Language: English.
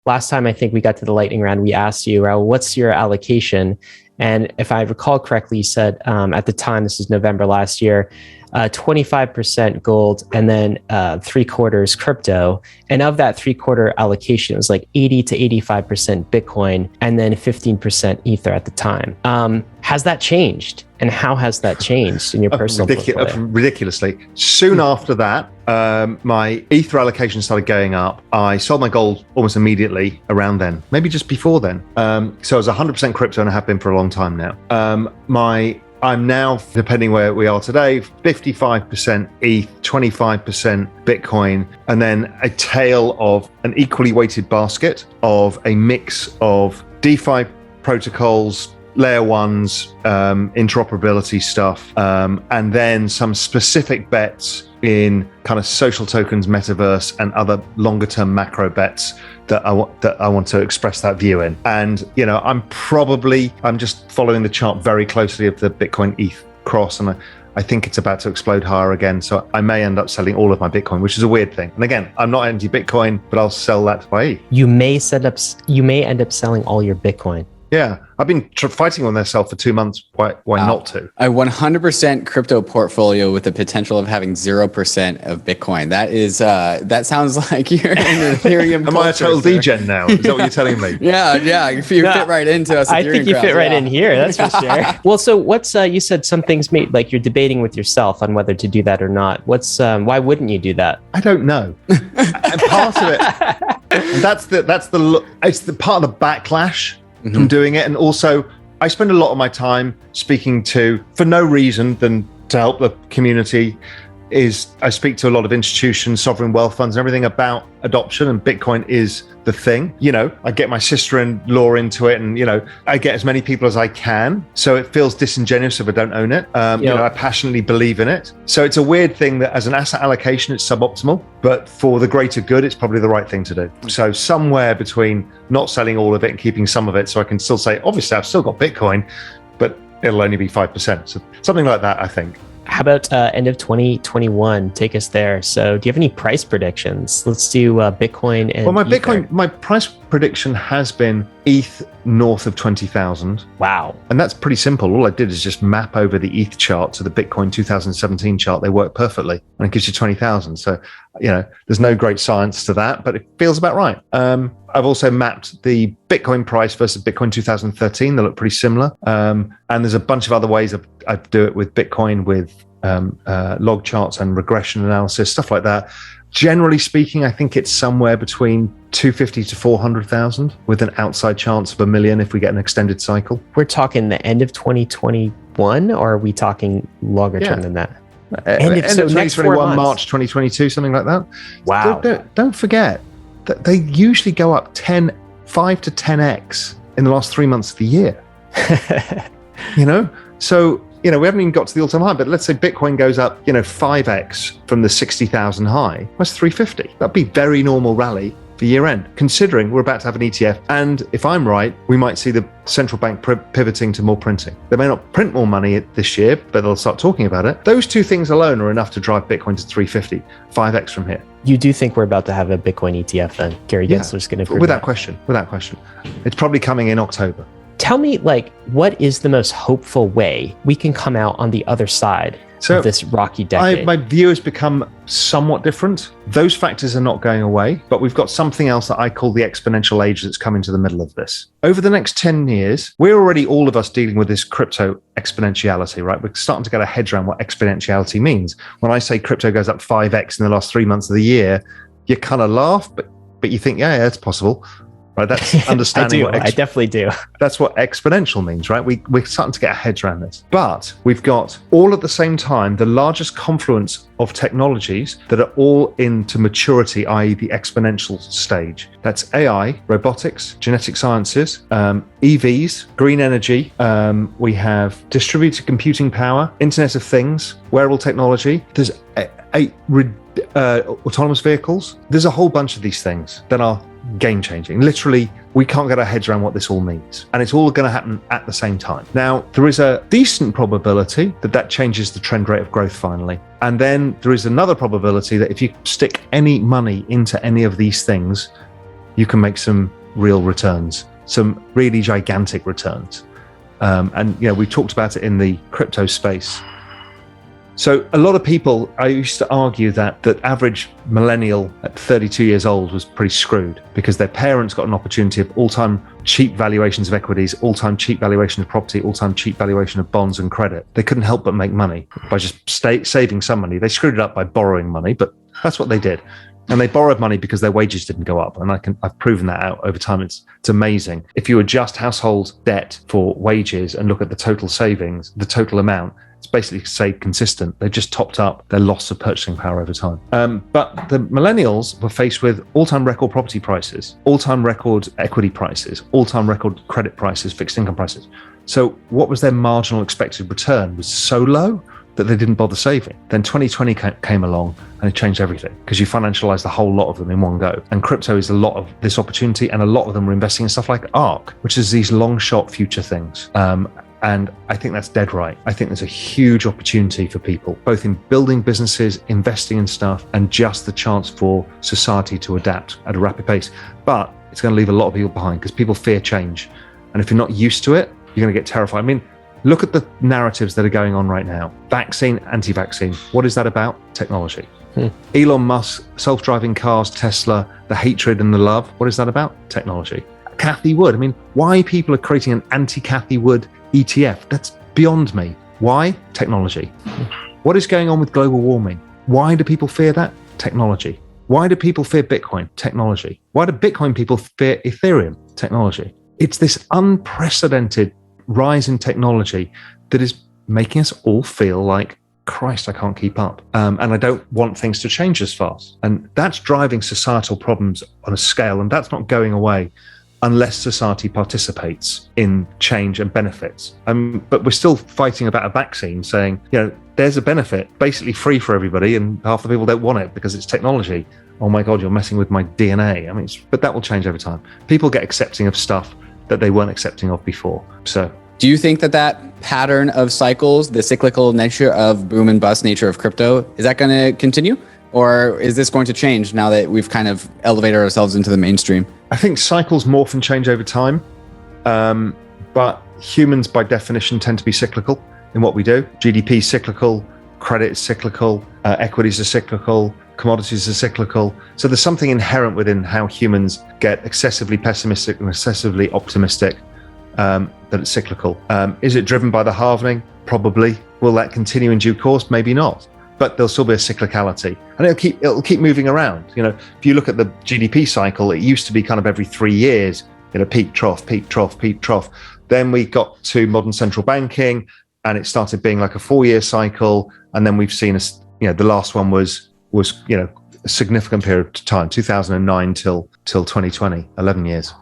last time I think we got to the lightning round, we asked you, Raoul, what's your allocation? And if I recall correctly, you said at the time, this is November last year, 25% gold and then 3/4 crypto. And of that 3/4 allocation, it was like 80 to 85% Bitcoin and then 15% Ether at the time. Has that changed? And how has that changed in your personal portfolio? Ridiculously. Soon after that, my Ether allocation started going up. I sold my gold almost immediately around then, maybe just before then. So I was 100% crypto and I have been for a long time now. I'm now, depending where we are today, 55% ETH, 25% Bitcoin, and then a tail of an equally weighted basket of a mix of DeFi protocols, layer ones, interoperability stuff, and then some specific bets in kind of social tokens, metaverse, and other longer term macro bets that I want to express that view in. And, I'm just following the chart very closely of the Bitcoin ETH cross, and I think it's about to explode higher again. So I may end up selling all of my Bitcoin, which is a weird thing. And again, I'm not anti-Bitcoin, but I'll sell that to buy ETH. You may end up selling all your Bitcoin. Yeah, I've been fighting on myself for 2 months. Why not to? A 100% crypto portfolio with the potential of having 0% of Bitcoin. That sounds like you're in Ethereum. Am I a total degen now? Is that what you're telling me? Yeah. If you fit right into us, I think you fit right in here. That's for sure. Well, so what's you said some things like you're debating with yourself on whether to do that or not. Why wouldn't you do that? I don't know. And part of it, it's the part of the backlash from doing it. And also I spend a lot of my time speaking to, for no reason than to help the community, is I speak to a lot of institutions, sovereign wealth funds, and everything about adoption, and Bitcoin is the thing. I get my sister-in-law into it, and I get as many people as I can. So it feels disingenuous if I don't own it. I passionately believe in it. So it's a weird thing that as an asset allocation, it's suboptimal, but for the greater good, it's probably the right thing to do. So somewhere between not selling all of it and keeping some of it, so I can still say, obviously, I've still got Bitcoin, but it'll only be 5%. So something like that, I think. How about end of 2021? Take us there. So do you have any price predictions? Let's do Bitcoin and Ether. My price prediction has been ETH north of 20,000. Wow. And that's pretty simple. All I did is just map over the ETH chart to the Bitcoin 2017 chart. They work perfectly, and it gives you 20,000. So, there's no great science to that, but it feels about right. I've also mapped the Bitcoin price versus Bitcoin 2013. They look pretty similar. And there's a bunch of other ways I do it with Bitcoin, with log charts and regression analysis, stuff like that. Generally speaking, I think it's somewhere between 250 to 400,000 with an outside chance of 1 million if we get an extended cycle. We're talking the end of 2021, or are we talking longer term than that? End of 2021, March 2022, something like that. Wow. Don't forget that they usually go up 5 to 10x in the last 3 months of the year. So, we haven't even got to the all-time high, but let's say Bitcoin goes up, 5x from the 60,000 high. That's 350. That'd be very normal rally for year end, considering we're about to have an ETF. And if I'm right, we might see the central bank pivoting to more printing. They may not print more money this year, but they'll start talking about it. Those two things alone are enough to drive Bitcoin to 350, 5x from here. You do think we're about to have a Bitcoin ETF then? Gary Gensler's going to prove without question. It's probably coming in October. Tell me, what is the most hopeful way we can come out on the other side of this rocky decade? My view has become somewhat different. Those factors are not going away, but we've got something else that I call the exponential age that's come into the middle of this. Over the next 10 years, we're already, all of us, dealing with this crypto exponentiality, right? We're starting to get our heads around what exponentiality means. When I say crypto goes up 5x in the last 3 months of the year, you kind of laugh, but you think, yeah, it's possible. Right, that's understanding. I definitely do. That's what exponential means, right? We're starting to get our heads around this. But we've got all at the same time the largest confluence of technologies that are all into maturity, i.e. the exponential stage. That's AI, robotics, genetic sciences, EVs, green energy. We have distributed computing power, Internet of Things, wearable technology. There's autonomous vehicles. There's a whole bunch of these things that are game-changing. Literally, we can't get our heads around what this all means. And it's all going to happen at the same time. Now, there is a decent probability that changes the trend rate of growth finally. And then there is another probability that if you stick any money into any of these things, you can make some real returns, some really gigantic returns. And we talked about it in the crypto space. So a lot of people, I used to argue that average millennial at 32 years old was pretty screwed because their parents got an opportunity of all-time cheap valuations of equities, all-time cheap valuation of property, all-time cheap valuation of bonds and credit. They couldn't help but make money by just saving some money. They screwed it up by borrowing money, but that's what they did. And they borrowed money because their wages didn't go up. And I've proven that out over time. It's amazing. If you adjust household debt for wages and look at the total savings, the total amount, it's basically stayed consistent. They've just topped up their loss of purchasing power over time. But the millennials were faced with all-time record property prices, all-time record equity prices, all-time record credit prices, fixed income prices. So what was their marginal expected return was so low that they didn't bother saving. Then 2020 came along and it changed everything because you financialized the whole lot of them in one go. And crypto is a lot of this opportunity, and a lot of them are investing in stuff like ARK, which is these long shot future things. And I think that's dead right. I think there's a huge opportunity for people, both in building businesses, investing in stuff, and just the chance for society to adapt at a rapid pace. But it's going to leave a lot of people behind because people fear change. And if you're not used to it, you're going to get terrified. I mean, look at the narratives that are going on right now. Vaccine, anti-vaccine. What is that about? Technology. Elon Musk, self-driving cars, Tesla, the hatred and the love. What is that about? Technology. Cathie Wood. I mean, why people are creating an anti-Cathie Wood ETF? That's beyond me. Why? Technology. What is going on with global warming? Why do people fear that? Technology. Why do people fear Bitcoin? Technology. Why do Bitcoin people fear Ethereum? Technology. It's this unprecedented rise in technology that is making us all feel like, Christ, I can't keep up. And I don't want things to change as fast. And that's driving societal problems on a scale, and that's not going away unless society participates in change and benefits. But we're still fighting about a vaccine saying, there's a benefit, basically free for everybody, and half the people don't want it because it's technology. Oh my God, you're messing with my DNA. But that will change over time. People get accepting of stuff that they weren't accepting of before. So, do you think that pattern of cycles, the cyclical nature of boom and bust nature of crypto, is that going to continue? Or is this going to change now that we've kind of elevated ourselves into the mainstream? I think cycles morph and change over time. But humans, by definition, tend to be cyclical in what we do. GDP is cyclical, credit is cyclical, equities are cyclical, commodities are cyclical. So there's something inherent within how humans get excessively pessimistic and excessively optimistic, that it's cyclical. Is it driven by the halvening? Probably. Will that continue in due course? Maybe not. But there'll still be a cyclicality, and it'll keep moving around. If you look at the GDP cycle, it used to be kind of every 3 years, peak, trough, peak, trough, peak, trough. Then we got to modern central banking, and it started being like a 4-year cycle. And then we've seen the last one was a significant period of time, 2009 till 2020, 11 years.